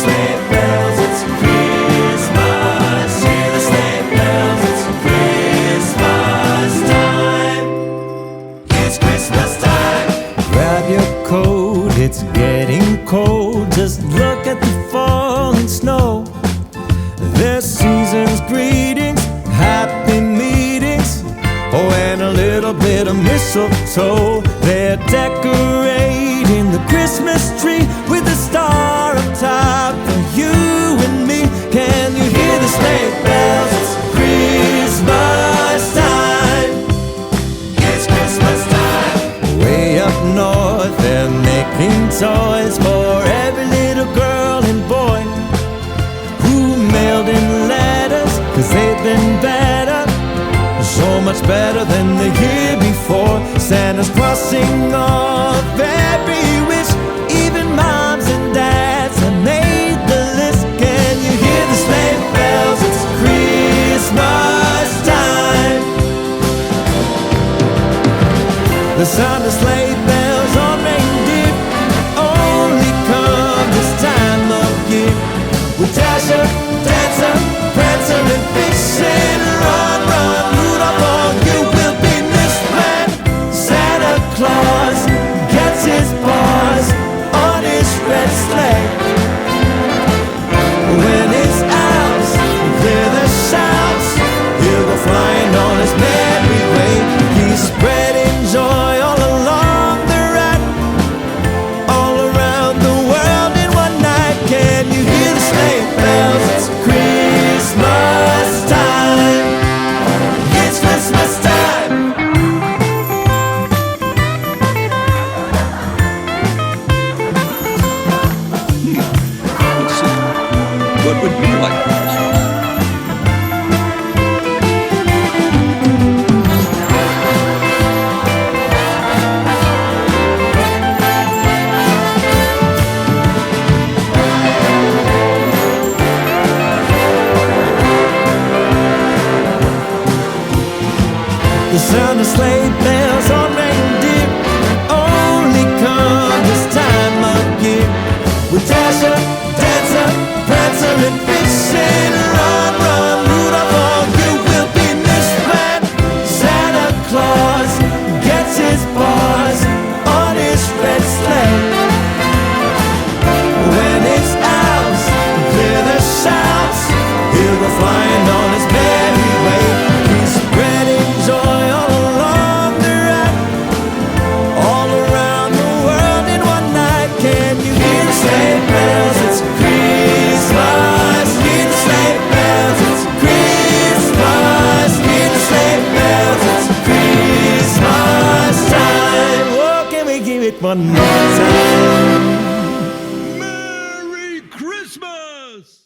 sleigh bells, it's Christmas. Hear the sleigh bells, it's Christmas time. It's Christmas time. Grab your coat, it's getting cold. Just look at the falling snow. There's season's greetings, happy meetings, oh, and a little bit of mistletoe. They're decorating the Christmas tree with a star up top for you and me. Can you hear the sleigh bells? It's Christmas time. It's Christmas time. Way up north, they're making toys for every little girl and boy who mailed in letters, 'cause they've been better, so much better than the year before. Santa's crossing off every wish, even moms and dads have made the list. Can you hear the sleigh bells? It's Christmas time. The sound of sleigh bells on reindeer only come this time of year. With Dasher, Dancer, Prancer, and Vixen, run, run, Rudolph, all you will be missed when Santa Claus gets his paws on his red sleigh. When his elves clear the shouts, he'll go flying on his merry way. He's spreading joy all along the ride, all around the world in one night. Can you hear the sleigh bells? It's Christmas time. It's Christmas time. Let's see. What would you like? The sound of sleigh bells on reindeer only come this time of year. With Dasher, Dancer, Prancer, and Vixen, run, run, Rudolph, all you will be missed when Santa Claus gets his paws on his red sleigh. When his elves clear the shouts, he'll go flying on his merry way. He's spreading joy all along the ride, all around the world in one night. Can you hear the sleigh bells? It's Christmas. Hear the sleigh bells? It's Christmas. Hear the sleigh bells? It's Christmas time. Oh, can we give it one more time? Merry Christmas!